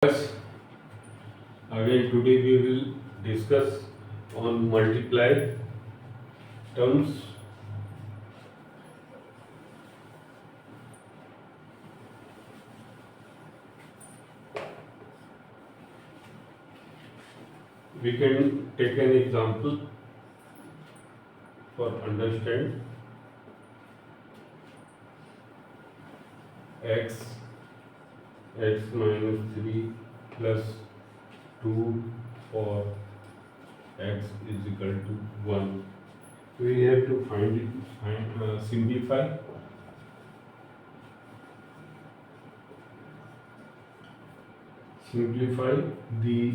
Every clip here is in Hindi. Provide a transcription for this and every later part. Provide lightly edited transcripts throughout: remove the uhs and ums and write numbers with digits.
Yes, again today we will discuss on multiply terms. We can take an example for understand. x minus 3 plus 2 for x is equal to 1. We have to simplify. Simplify the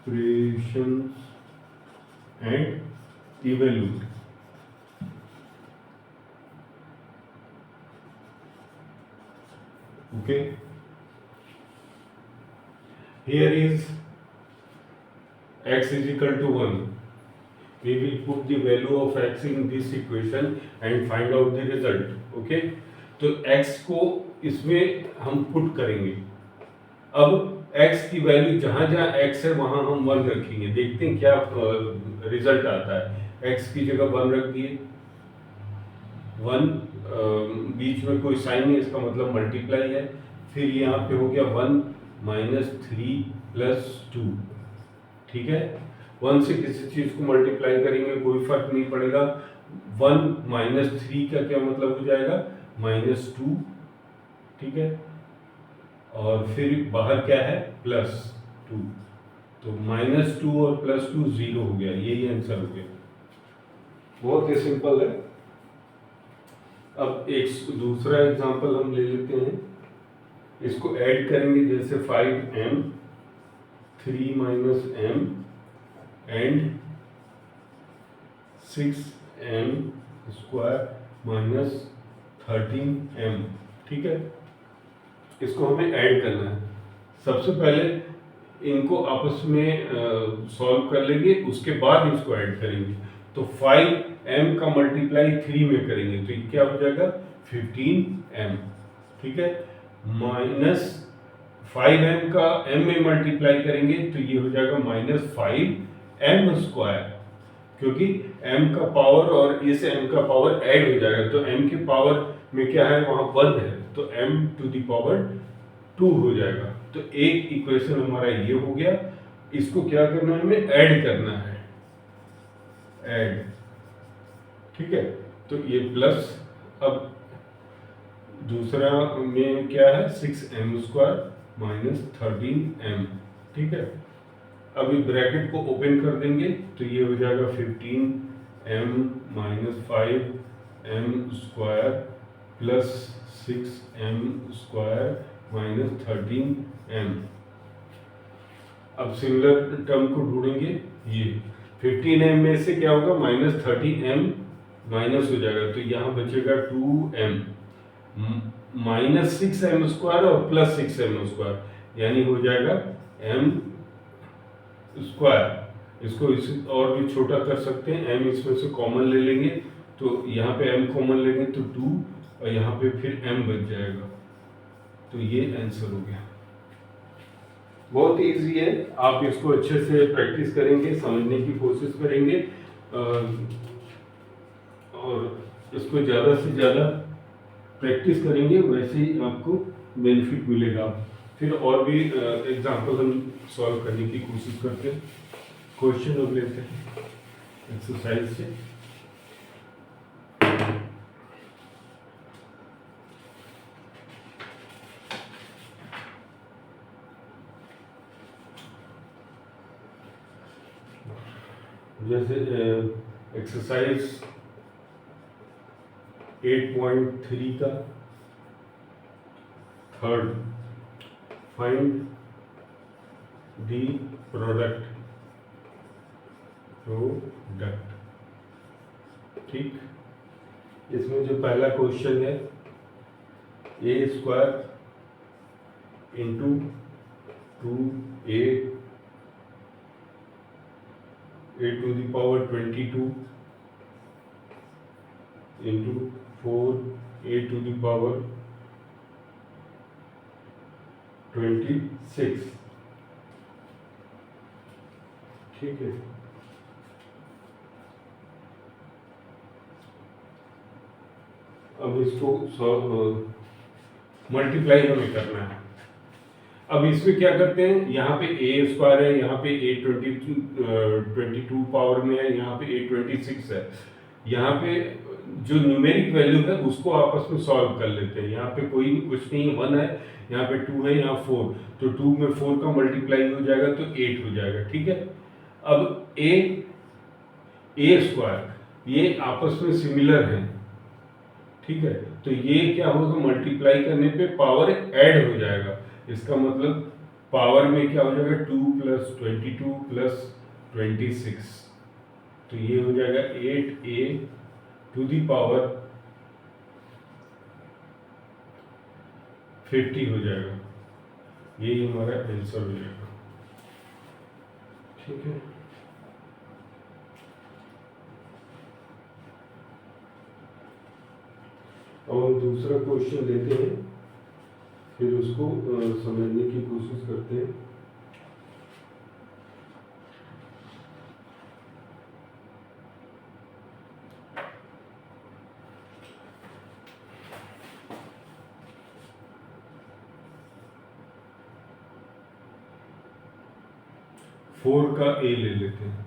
expressions and evaluate. Okay. Here is x is equal to 1. We will put the value of x in this equation and find out the result. Okay. तो x को इसमें हम पुट करेंगे. अब x की वैल्यू जहां जहां x है वहां हम 1 रखेंगे. देखते हैं क्या रिजल्ट आता है. x की जगह 1 रख दिए. 1 बीच में कोई साइन नहीं, इसका मतलब मल्टीप्लाई है. फिर यहाँ पे हो गया 1 माइनस 3 प्लस 2. ठीक है. 1 से किसी चीज को मल्टीप्लाई करेंगे कोई फर्क नहीं पड़ेगा. 1 माइनस 3 का क्या मतलब हो जाएगा? माइनस 2. ठीक है. और फिर बाहर क्या है? प्लस 2. तो माइनस 2 और प्लस 2 0 हो गया. यही आंसर हो गया. बहुत ही सिंपल है. अब एक दूसरा एग्जांपल हम ले लेते हैं. इसको ऐड करेंगे जैसे 5m 3 minus m and 6m square minus 13m. ठीक है. इसको हमें ऐड करना है. सबसे पहले इनको आपस में सॉल्व कर लेंगे, उसके बाद इसको ऐड करेंगे. तो 5m का मल्टीप्लाई 3 में करेंगे तो ये क्या हो जाएगा? 15m. ठीक है. माइनस 5m का m में मल्टीप्लाई करेंगे तो ये हो जाएगा माइनस 5m स्क्वायर, क्योंकि m का पावर और इस m का पावर ऐड हो जाएगा. तो m के पावर में क्या है? वहां 1 है, तो m टू द पावर 2 हो जाएगा. तो एक इक्वेशन हमारा ये हो गया. इसको क्या करना है? हमें ऐड करना है. ऐड. ठीक है. तो ये प्लस. अब दूसरा में क्या है? 6m square minus 13m. ठीक है. अभी ब्रैकेट को ओपन कर देंगे तो ये हो जाएगा 15m minus 5m square plus 6m square minus 13m. अब सिमिलर टर्म को ढूंढेंगे. ये 15m में से क्या होगा? माइनस 13m माइनस हो जाएगा तो यहाँ बचेगा 2m माइनस 6m स्क्वायर और प्लस 6m स्क्वायर, यानी हो जाएगा m स्क्वायर. इसको इस और भी छोटा कर सकते हैं. m इसमें से कॉमन ले लेंगे तो यहाँ पे m कॉमन लेंगे तो 2 और यहाँ पे फिर m बच जाएगा. तो ये आंसर हो गया. बहुत इजी है. आप इसको अच्छे से प्रैक्टिस करेंगे, समझने की कोशिश करेंगे और इसको ज़्यादा से ज़्यादा प्रैक्टिस करेंगे, वैसे ही आपको बेनिफिट मिलेगा. फिर और भी एग्जांपल हम सॉल्व करने की कोशिश करते हैं. क्वेश्चन अब लेते हैं एक्सरसाइज से. जैसे एक्सरसाइज 8.3 का थर्ड, फाइंड द प्रोडक्ट. ठीक. इसमें जो पहला क्वेश्चन है a square into 2a to the power 22 into 4a 26, ठीक है। अब इसको मल्टीप्लाई हमें करना है। अब इसमें क्या करते हैं, यहाँ पे ए स्क्वायर है, यहाँ पे A22 पावर में है, यहाँ पे A26 है। यहाँ पे जो न्यूमेरिक वैल्यू है उसको आपस में सॉल्व कर लेते हैं। यहाँ पे कोई कुछ नहीं, 1 है, यहाँ पे 2 है, यहाँ 4, तो 2 में 4 का मल्टीप्लाई हो जाएगा तो 8 हो जाएगा, ठीक है। अब ए स्क्वायर ये आपस में सिमिलर है, ठीक है, तो ये क्या होगा, मल्टीप्लाई करने पे पावर ऐड हो जाएगा। इसका मतलब पावर में क्या हो जाएगा, 2 + 22 + 26, तो ये हो जाएगा 8a टू दी पावर 50 हो जाएगा। यही हमारा आंसर हो जाएगा, ठीक है। अब हम दूसरा क्वेश्चन लेते हैं, फिर उसको समझने की कोशिश करते हैं। फोर का ए ले लेते हैं।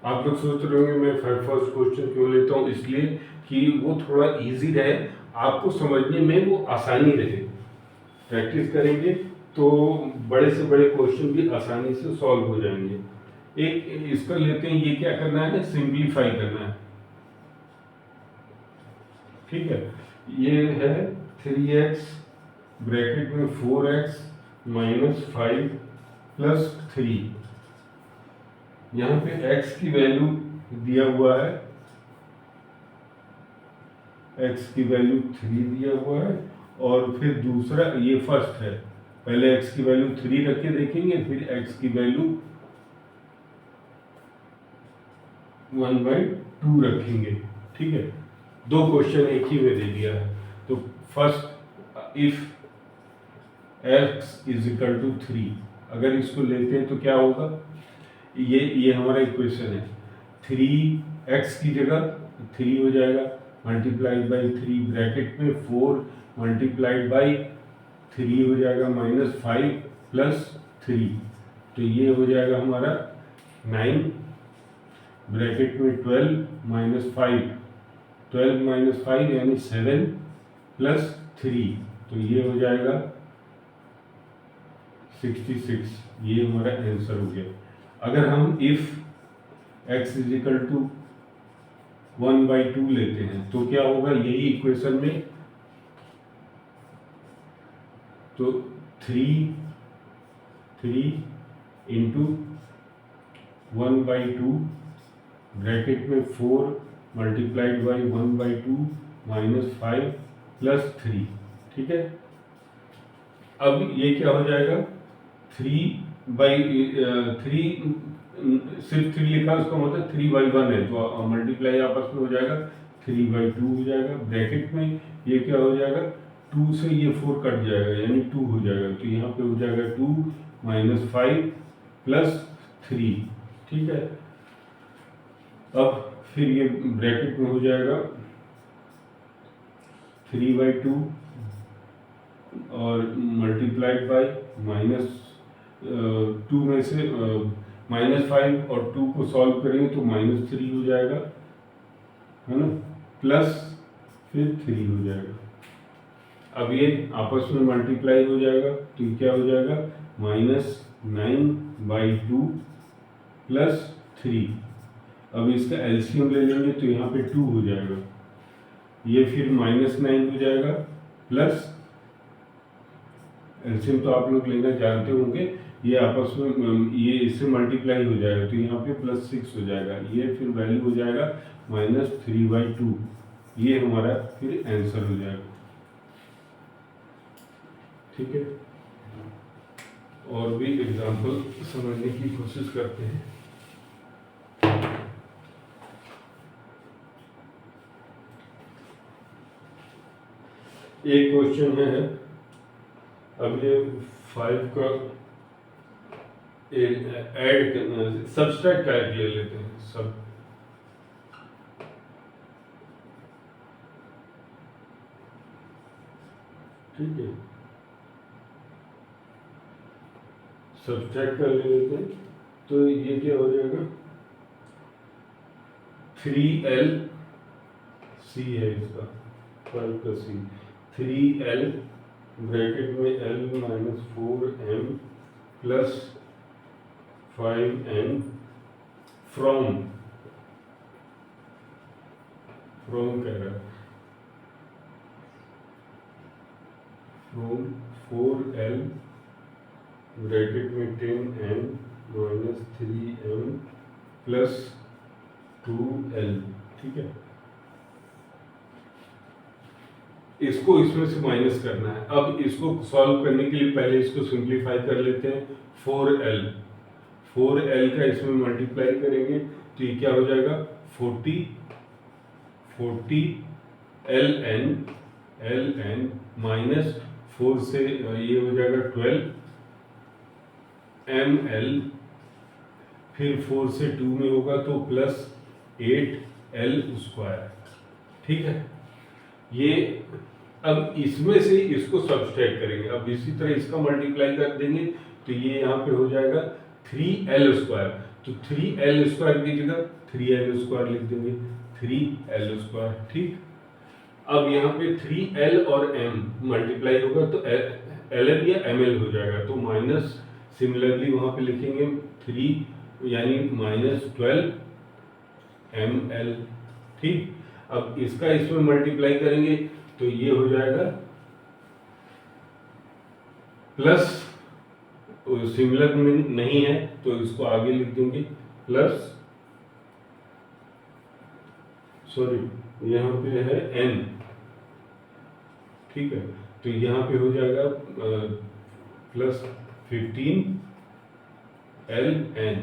आप लोग सोच रहे होंगे मैं फर्स्ट क्वेश्चन क्यों लेता हूँ, इसलिए कि वो थोड़ा इजी रहे, आपको समझने में वो आसानी रहे। प्रैक्टिस करेंगे तो बड़े से बड़े क्वेश्चन भी आसानी से सॉल्व हो जाएंगे। एक इसका लेते हैं, ये क्या करना है, सिंप्लीफाई करना है, ठीक है। ये है 3x ब्रैकेट में 4x - 5 + 3। यहाँ पे x की वैल्यू दिया हुआ है, x की वैल्यू 3 दिया हुआ है, और फिर दूसरा ये फर्स्ट है, पहले x की वैल्यू 3 रख के देखेंगे, फिर x की वैल्यू 1/2 रखेंगे, ठीक है। दो क्वेश्चन एक ही में दे दिया है। तो फर्स्ट, इफ x = 3, अगर इसको लेते हैं तो क्या होगा, ये हमारा इक्वेशन है। 3x की जगह 3 हो जाएगा, मल्टीप्लाइड बाई 3 ब्रैकेट में 4 मल्टीप्लाइड बाई 3 हो जाएगा -5 + 3, तो ये हो जाएगा हमारा 9 ब्रैकेट में 12 - 5, 12 - 5 यानी 7 + 3, तो ये हो जाएगा 66। ये हमारा आंसर हो गया। अगर हम इफ x = 1/2 लेते हैं तो क्या होगा, यही इक्वेशन में, तो 3 × 1/2 ब्रैकेट में 4 मल्टीप्लाइड बाई 1/2 -5 + 3, ठीक है। अब ये क्या हो जाएगा, 3 सिर्फ 3 लिखा, उसका मतलब 3/1 है, तो मल्टीप्लाई आपस में हो जाएगा 3/2 हो जाएगा। ब्रैकेट में ये क्या हो जाएगा, 2 से ये 4 कट जाएगा यानी 2 हो जाएगा, तो यहाँ पे हो जाएगा 2 - 5 + 3, ठीक है। अब फिर ये ब्रैकेट में हो जाएगा 3/2 और मल्टीप्लाइड बाई -2 में से -5 और 2 को सॉल्व करेंगे तो -3 हो जाएगा, है ना, प्लस फिर 3 हो जाएगा। अब ये आपस में मल्टीप्लाई हो जाएगा, तो ये क्या हो जाएगा, -9/2 + 3। अब इसका एलसीएम ले लेंगे तो यहाँ पे 2 हो जाएगा, ये फिर -9 हो जाएगा, प्लस एलसीएम तो आप लोग लेना जानते होंगे, ये आपस में ये इससे मल्टीप्लाई हो जाएगा, तो यहाँ पे +6 हो जाएगा, ये फिर वैल्यू हो जाएगा -3/2। ये हमारा फिर आंसर हो जाएगा, ठीक है। और भी एग्जांपल समझने की कोशिश करते हैं। एक क्वेश्चन है, अब ये 5 का ऐड करना, सब्सट्रैक्ट ऐड ले लेते हैं सब। ठीक है, सब्सट्रैक्ट कर लेते हैं, तो ये क्या हो जाएगा, 3L C है इसका, 5 का C, 3L ब्रैकेट में L minus 4M plus 5N from कह रहा है, फ्रॉम 4L ब्रैकेट में 10N minus 3M plus 2L। ठीक है, इसको इसमें से माइनस करना है। अब इसको सॉल्व करने के लिए पहले इसको सिंप्लीफाई कर लेते हैं। 4L का इसमें मल्टीप्लाई करेंगे तो ये क्या हो जाएगा, 40 ln माइनस 4 से ये हो जाएगा 12 ml, फिर 4 से 2 में होगा तो प्लस 8L स्क्वायर। ठीक है, ये अब इसमें से इसको सब्सट्रैक्ट करेंगे। अब इसी तरह इसका मल्टीप्लाई कर देंगे तो ये यहाँ पे हो जाएगा 3L स्क्वायर, तो 3L स्क्वायर की जगह 3L स्क्वायर लिख देंगे, 3L स्क्वायर। ठीक, अब यहाँ पे 3L और M मल्टीप्लाई होगा तो LL या ML हो जाएगा, तो माइनस सिमिलरली वहाँ पे लिखेंगे 3 यानी माइनस 12 ml। ठीक, अब इसका इसमें मल्टीप्लाई करेंगे तो ये हो जाएगा प्लस, सिमिलर में नहीं है तो इसको आगे लिख देंगे प्लस, सॉरी यहाँ पे है n। ठीक है, तो यहाँ पे हो जाएगा प्लस 15 ln।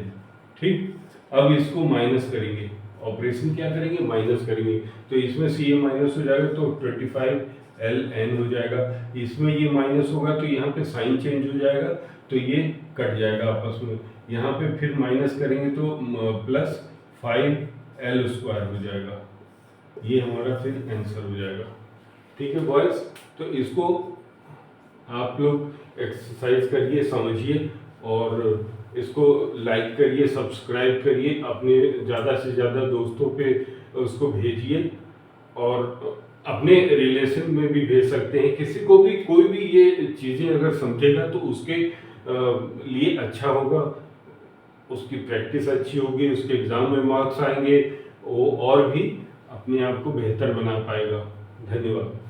ठीक, अब इसको माइनस करेंगे, ऑपरेशन क्या करेंगे, माइनस करेंगे, तो इसमें से ये माइनस हो जाएगा तो 25 ln हो जाएगा। इसमें ये माइनस होगा तो यहाँ पे साइन चेंज हो जाएगा तो ये कट जाएगा आपस में, यहाँ पे फिर माइनस करेंगे तो प्लस 5L स्क्वायर हो जाएगा, ये हमारा फिर आंसर हो जाएगा। ठीक है बॉयज, तो इसको आप लोग एक्सरसाइज करिए, समझिए और इसको लाइक करिए, सब्सक्राइब करिए, अपने ज़्यादा से ज़्यादा दोस्तों पे उसको भेजिए और अपने रिलेशन में भी भेज सकते हैं। किसी को भी कोई भी ये चीज़ें अगर समझेगा तो उसके लिए अच्छा होगा, उसकी प्रैक्टिस अच्छी होगी, उसके एग्ज़ाम में मार्क्स आएंगे, वो और भी अपने आप को बेहतर बना पाएगा। धन्यवाद।